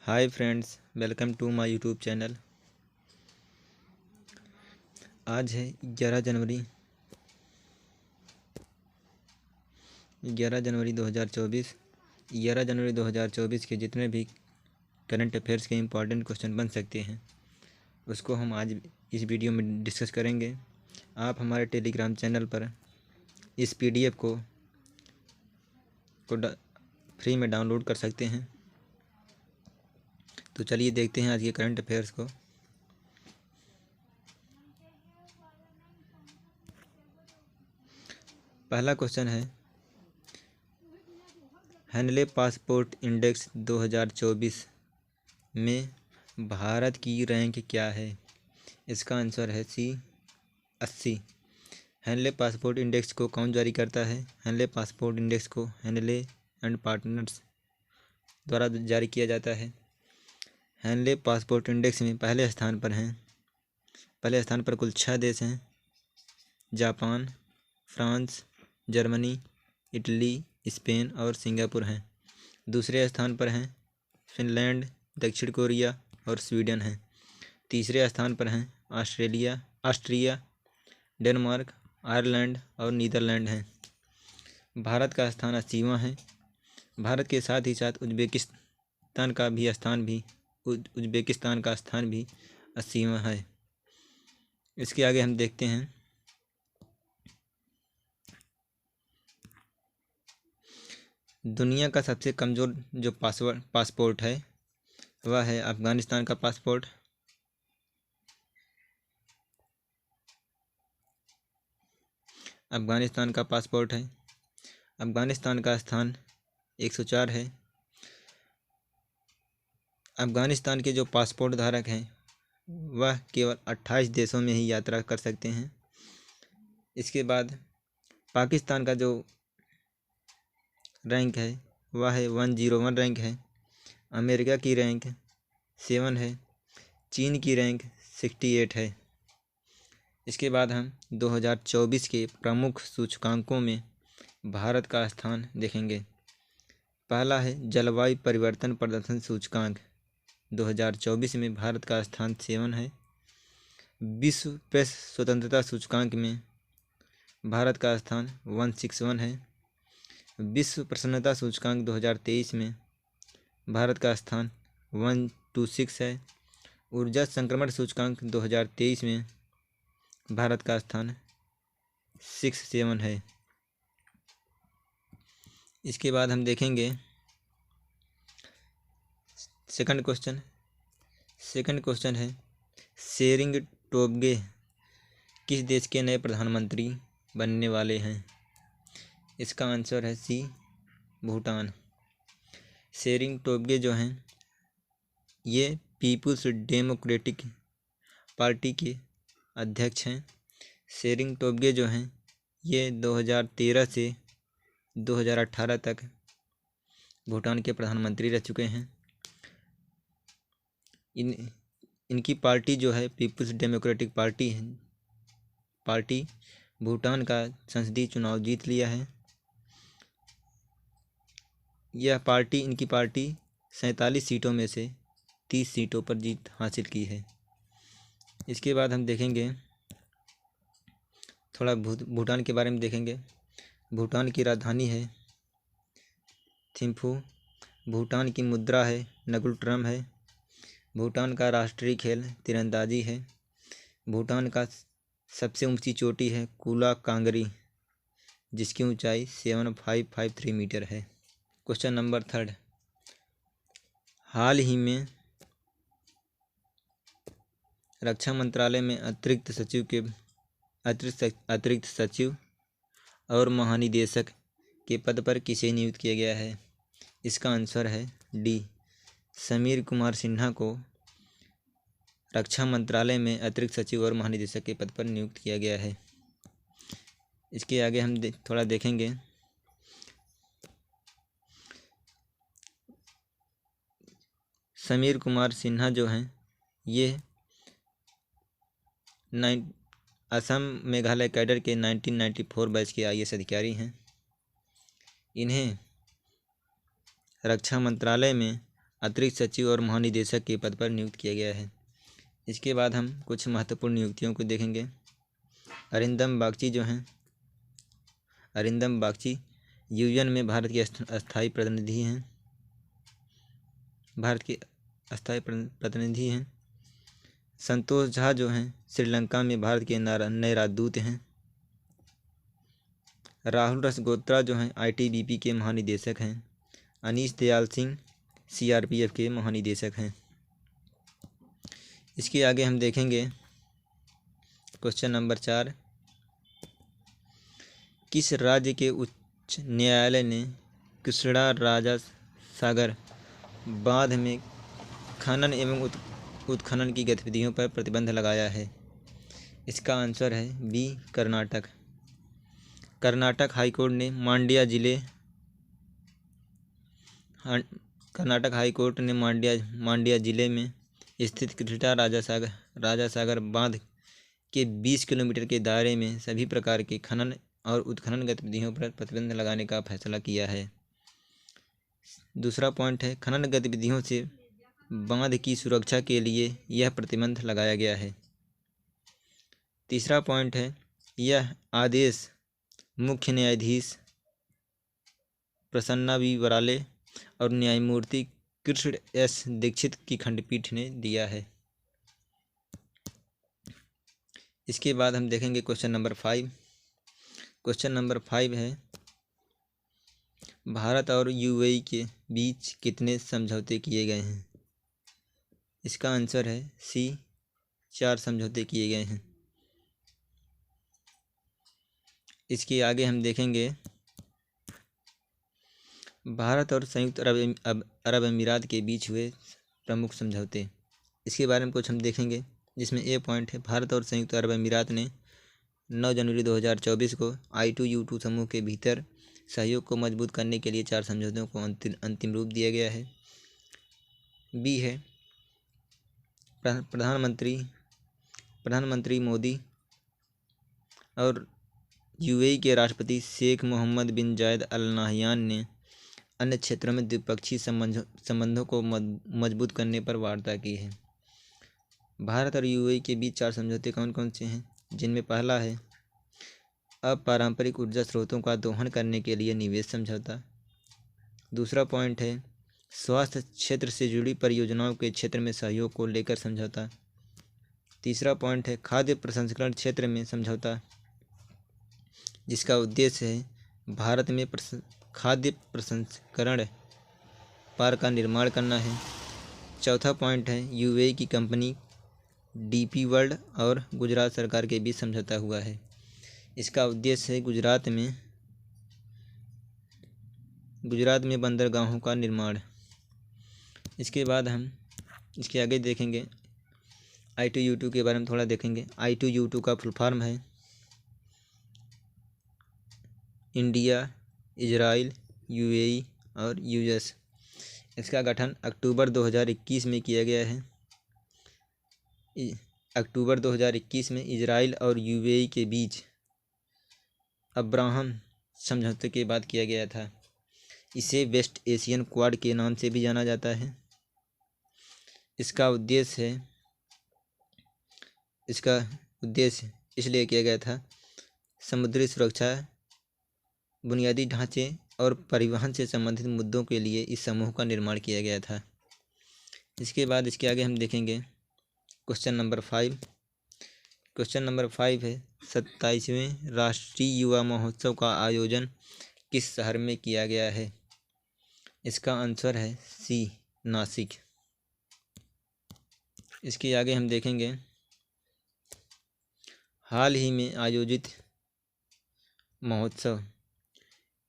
Hi friends, welcome to my YouTube channel. आज है 11 जनवरी 2024। 11 जनवरी 2024 के जितने भी करंट अफेयर्स के इम्पॉर्टेंट क्वेश्चन बन सकते हैं उसको हम आज इस वीडियो में डिस्कस करेंगे। आप हमारे टेलीग्राम चैनल पर इस पीडीएफ को फ्री में डाउनलोड कर सकते हैं। तो चलिए देखते हैं आज के करंट अफेयर्स को। पहला क्वेश्चन है, हेनले पासपोर्ट इंडेक्स 2024 में भारत की रैंक क्या है? इसका आंसर है सी 80। हेनले पासपोर्ट इंडेक्स को कौन जारी करता है? हेनले पासपोर्ट इंडेक्स को हेनले एंड पार्टनर्स द्वारा जारी किया जाता है। हेनले पासपोर्ट इंडेक्स में पहले स्थान पर कुल 6 देश हैं। Japan, France, Germany, Italy, Spain और सिंगापुर हैं। दूसरे स्थान पर हैं फिनलैंड, दक्षिण कोरिया और स्वीडन हैं। तीसरे स्थान पर हैं ऑस्ट्रिया, डेनमार्क, आयरलैंड और नीदरलैंड हैं। भारत का स्थान 80वां है। भारत के साथ ही साथ उज्बेकिस्तान का स्थान भी 80वां है। इसके आगे हम देखते हैं दुनिया का सबसे कमज़ोर जो पासपोर्ट है वह है अफ़गानिस्तान का पासपोर्ट। अफ़गानिस्तान का पासपोर्ट है। अफ़गानिस्तान का स्थान 104 है। अफ़गानिस्तान के जो पासपोर्ट धारक हैं वह केवल 28 देशों में ही यात्रा कर सकते हैं। इसके बाद पाकिस्तान का जो रैंक है वह है 101 रैंक है। अमेरिका की रैंक 7 है। चीन की रैंक 68 है। इसके बाद हम 2024 के प्रमुख सूचकांकों में भारत का स्थान देखेंगे। पहला है जलवायु परिवर्तन प्रदर्शन सूचकांक। 2024 में भारत का स्थान 7 है। विश्व प्रेस स्वतंत्रता सूचकांक में भारत का स्थान 161 है। विश्व प्रसन्नता सूचकांक 2023 में भारत का स्थान 126 है। ऊर्जा संक्रमण सूचकांक 2023 में भारत का स्थान 67 है। इसके बाद हम देखेंगे सेकंड क्वेश्चन है शेरिंग टोब्गे किस देश के नए प्रधानमंत्री बनने वाले हैं? इसका आंसर है सी भूटान। शेरिंग टोब्गे जो हैं ये पीपुल्स डेमोक्रेटिक पार्टी के अध्यक्ष हैं। शेरिंग टोब्गे जो हैं ये 2013 से 2018 तक भूटान के प्रधानमंत्री रह चुके हैं। इनकी पार्टी जो है पीपुल्स डेमोक्रेटिक पार्टी भूटान का संसदीय चुनाव जीत लिया है। इनकी पार्टी 47 सीटों में से 30 सीटों पर जीत हासिल की है। इसके बाद हम देखेंगे थोड़ा भूटान के बारे में देखेंगे। भूटान की राजधानी है थिम्फू। भूटान की मुद्रा है नगुल-ट्रम है। भूटान का राष्ट्रीय खेल तीरंदाजी है। भूटान का सबसे ऊंची चोटी है कूला कांगरी जिसकी ऊंचाई 7553 मीटर है। क्वेश्चन नंबर 3, हाल ही में रक्षा मंत्रालय में अतिरिक्त सचिव और महानिदेशक के पद पर किसे नियुक्त किया गया है? इसका आंसर है डी समीर कुमार सिन्हा को रक्षा मंत्रालय में अतिरिक्त सचिव और महानिदेशक के पद पर नियुक्त किया गया है। इसके आगे हम थोड़ा देखेंगे समीर कुमार सिन्हा जो हैं ये असम मेघालय कैडर के 1994 बैच के IAS अधिकारी हैं। इन्हें रक्षा मंत्रालय में अतिरिक्त सचिव और महानिदेशक के पद पर नियुक्त किया गया है। इसके बाद हम कुछ महत्वपूर्ण नियुक्तियों को देखेंगे। अरिंदम बागची जो हैं, अरिंदम बागची यूएन में भारत के अस्थायी प्रतिनिधि हैं, भारत के अस्थायी प्रतिनिधि हैं। संतोष झा जो हैं श्रीलंका में भारत के नए राजदूत हैं। राहुल रसगोत्रा जो हैं आईटीबीपी के महानिदेशक हैं। अनीश दयाल सिंह सीआरपीएफ के महानिदेशक हैं। इसके आगे हम देखेंगे क्वेश्चन नंबर 4, किस राज्य के उच्च न्यायालय ने कृष्णा राजा सागर बांध में खनन एवं उत्खनन की गतिविधियों पर प्रतिबंध लगाया है? इसका आंसर है बी, कर्नाटक। कर्नाटक हाईकोर्ट ने मांड्या जिले में स्थित कृष्णा राजा सागर बांध के 20 किलोमीटर के दायरे में सभी प्रकार के खनन और उत्खनन गतिविधियों पर प्रतिबंध लगाने का फैसला किया है। दूसरा पॉइंट है, खनन गतिविधियों से बांध की सुरक्षा के लिए यह प्रतिबंध लगाया गया है। तीसरा पॉइंट है, यह आदेश मुख्य न्यायाधीश प्रसन्ना वी वराले और न्यायमूर्ति कृष्ण एस दीक्षित की खंडपीठ ने दिया है। इसके बाद हम देखेंगे क्वेश्चन नंबर 5। क्वेश्चन नंबर 5 है, भारत और यूएई के बीच कितने समझौते किए गए हैं? इसका आंसर है सी, 4 समझौते किए गए हैं। इसके आगे हम देखेंगे भारत और संयुक्त अरब अमीरात के बीच हुए प्रमुख समझौते। इसके बारे में कुछ हम देखेंगे, जिसमें ए पॉइंट है, भारत और संयुक्त अरब अमीरात ने 9 जनवरी 2024 को I2U2 समूह के भीतर सहयोग को मजबूत करने के लिए 4 समझौतों को अंतिम रूप दिया गया है। बी है, प्रधानमंत्री मोदी और यूएई के राष्ट्रपति शेख मोहम्मद बिन जायद अल नाहयान ने अन्य क्षेत्रों में द्विपक्षीय संबंधों को मजबूत करने पर वार्ता की है। भारत और यूएई के बीच 4 समझौते कौन कौन से हैं? जिनमें पहला है अपारंपरिक ऊर्जा स्रोतों का दोहन करने के लिए निवेश समझौता। दूसरा पॉइंट है, स्वास्थ्य क्षेत्र से जुड़ी परियोजनाओं के क्षेत्र में सहयोग को लेकर समझौता। तीसरा पॉइंट है, खाद्य प्रसंस्करण क्षेत्र में समझौता, जिसका उद्देश्य है भारत में खाद्य प्रसंस्करण पार्क का निर्माण करना है। चौथा पॉइंट है, यूएई की कंपनी डीपी वर्ल्ड और गुजरात सरकार के बीच समझौता हुआ है। इसका उद्देश्य है गुजरात में बंदरगाहों का निर्माण। इसके बाद हम इसके आगे देखेंगे I2U2 के बारे में थोड़ा देखेंगे। I2U2 का फुल फॉर्म है इंडिया, इजराइल, यूएई और यूएस। इसका गठन अक्टूबर 2021 में किया गया है। अक्टूबर 2021 में इजराइल और यूएई के बीच अब्राहम समझौते के बाद किया गया था। इसे वेस्ट एशियन क्वाड के नाम से भी जाना जाता है। इसका उद्देश्य इसलिए किया गया था, समुद्री सुरक्षा, बुनियादी ढांचे और परिवहन से संबंधित मुद्दों के लिए इस समूह का निर्माण किया गया था। इसके बाद इसके आगे हम देखेंगे क्वेश्चन नंबर 5। क्वेश्चन नंबर 5 है, 27वें राष्ट्रीय युवा महोत्सव का आयोजन किस शहर में किया गया है? इसका आंसर है सी, नासिक। इसके आगे हम देखेंगे हाल ही में आयोजित महोत्सव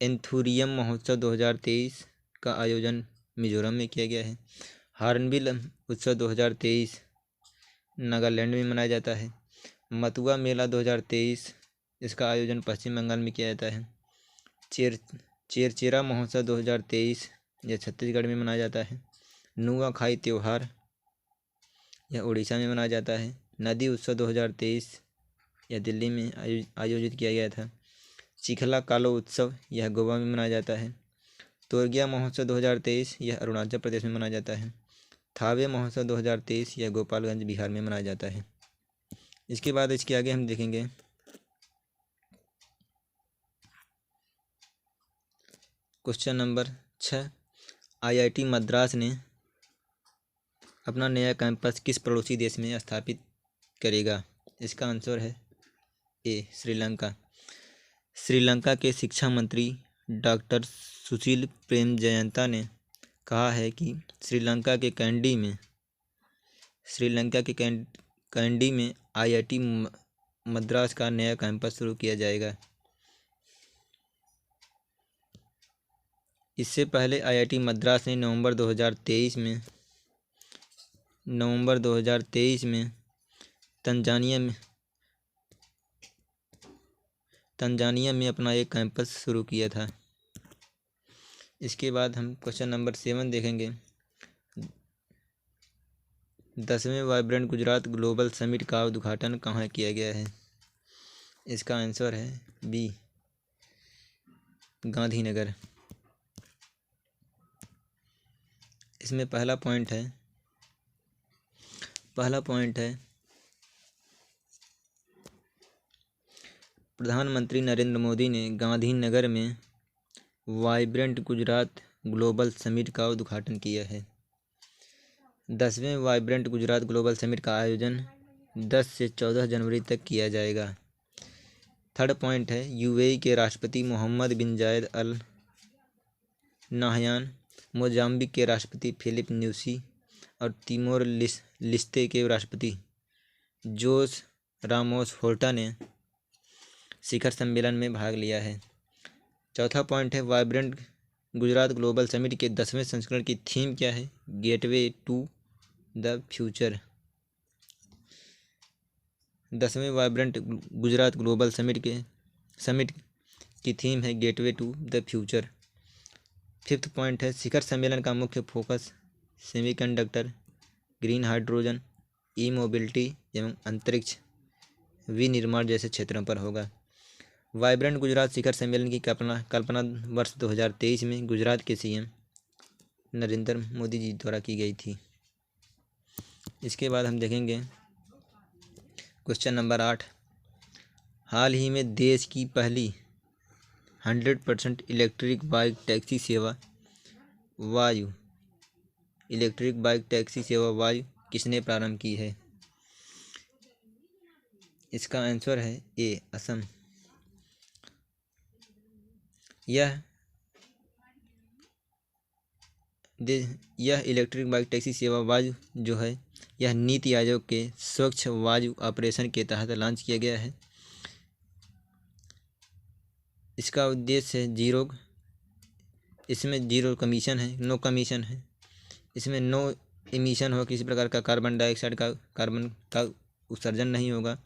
एंथुरियम महोत्सव 2023 का आयोजन मिजोरम में किया गया है। हॉर्नबिल उत्सव 2023 नागालैंड में मनाया जाता है। मथुआ मेला 2023 इसका आयोजन पश्चिम बंगाल में किया जाता है। चेरचेरा महोत्सव 2023 यह छत्तीसगढ़ में मनाया जाता है। नुआखाई त्यौहार यह उड़ीसा में मनाया जाता है। नदी उत्सव 2023 यह दिल्ली में आयोजित किया गया था। चिखला कालो उत्सव यह गोवा में मनाया जाता है। तोरगिया महोत्सव 2023 यह अरुणाचल प्रदेश में मनाया जाता है। थावे महोत्सव 2023 यह गोपालगंज बिहार में मनाया जाता है। इसके बाद इसके आगे हम देखेंगे क्वेश्चन नंबर 6, IIT मद्रास ने अपना नया कैंपस किस पड़ोसी देश में स्थापित करेगा? इसका आंसर है ए, श्रीलंका। श्रीलंका के शिक्षा मंत्री डॉक्टर सुशील प्रेमजयंता ने कहा है कि श्रीलंका के कैंडी में IIT मद्रास का नया कैंपस शुरू किया जाएगा। इससे पहले IIT मद्रास ने नवंबर 2023 में तंजानिया में अपना एक कैंपस शुरू किया था। इसके बाद हम क्वेश्चन नंबर 7 देखेंगे। 10वें वाइब्रेंट गुजरात ग्लोबल समिट का उद्घाटन कहाँ किया गया है? इसका आंसर है बी, गांधीनगर। इसमें पहला पॉइंट है प्रधानमंत्री नरेंद्र मोदी ने गांधीनगर में वाइब्रेंट गुजरात ग्लोबल समिट का उद्घाटन किया है। 10वें वाइब्रेंट गुजरात ग्लोबल समिट का आयोजन 10 से 14 जनवरी तक किया जाएगा। थर्ड पॉइंट है UAE के राष्ट्रपति मोहम्मद बिन जायद अल नाहयान, मोजाम्बिक के राष्ट्रपति फिलिप न्यूसी और तिमोर लिस्ते के राष्ट्रपति जोस रामोस होर्टा ने शिखर सम्मेलन में भाग लिया है। चौथा पॉइंट है वाइब्रेंट गुजरात ग्लोबल समिट के 10वें संस्करण की थीम क्या है? Gateway to the future. 10वें वाइब्रेंट गुजरात ग्लोबल समिट की थीम है gateway to the future. Fifth point है शिखर सम्मेलन का मुख्य focus semiconductor, green hydrogen, e mobility एवं अंतरिक्ष विनिर्माण जैसे क्षेत्रों पर होगा। वाइब्रेंट गुजरात शिखर सम्मेलन की कल्पना वर्ष 2023 में गुजरात के CM नरेंद्र मोदी जी द्वारा की गई थी। इसके बाद हम देखेंगे क्वेश्चन नंबर 8, हाल ही में देश की पहली 100% इलेक्ट्रिक बाइक टैक्सी सेवा वायु किसने प्रारंभ की है? इसका आंसर है ए, असम। यह इलेक्ट्रिक बाइक टैक्सी सेवा वायु जो है यह नीति आयोग के स्वच्छ वायु ऑपरेशन के तहत लॉन्च किया गया है। इसका उद्देश्य है इसमें जीरो कमीशन है, नो कमीशन है। इसमें नो इमिशन हो, किसी प्रकार का कार्बन का उत्सर्जन नहीं होगा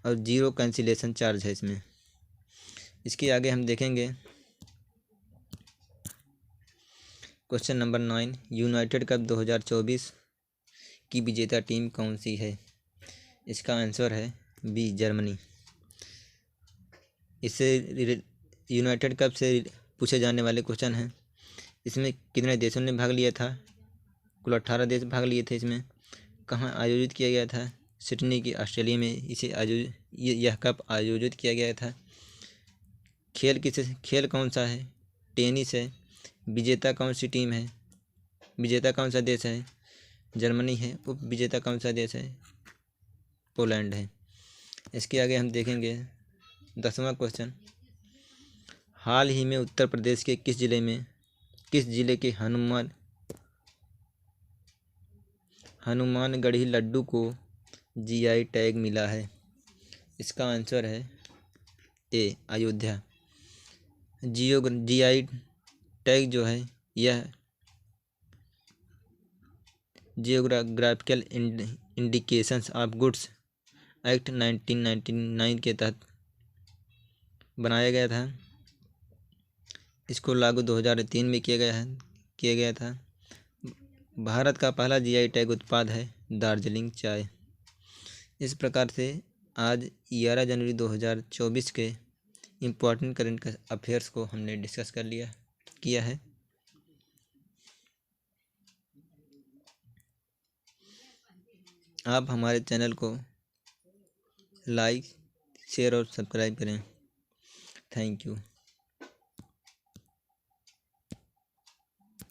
और जीरो कैंसिलेशन चार्ज है इसमें। इसके आगे हम देखेंगे क्वेश्चन नंबर 9, यूनाइटेड कप 2024 की विजेता टीम कौन सी है? इसका आंसर है बी, जर्मनी। इससे यूनाइटेड कप से पूछे जाने वाले क्वेश्चन हैं। इसमें कितने देशों ने भाग लिया था? कुल 18 देश भाग लिए थे। इसमें कहाँ आयोजित किया गया था? सिडनी की ऑस्ट्रेलिया में यह कप आयोजित किया गया था। खेल कौन सा है? टेनिस है। विजेता कौन सी टीम है? विजेता कौन सा देश है? जर्मनी है। उप विजेता कौन सा देश है? पोलैंड है। इसके आगे हम देखेंगे 10वां क्वेश्चन, हाल ही में उत्तर प्रदेश के किस जिले के हनुमानगढ़ी लड्डू को GI टैग मिला है? इसका आंसर है ए, अयोध्या। GI टैग जो है यह geographical indications of goods act 1999 के तहत बनाया गया था। इसको लागू 2003 में किया गया था। भारत का पहला GI टैग उत्पाद है दार्जिलिंग चाय। इस प्रकार से आज 11 जनवरी 2024 के इम्पोर्टेंट करंट अफेयर्स को हमने डिस्कस किया है। आप हमारे चैनल को लाइक शेयर और सब्सक्राइब करें। Thank you.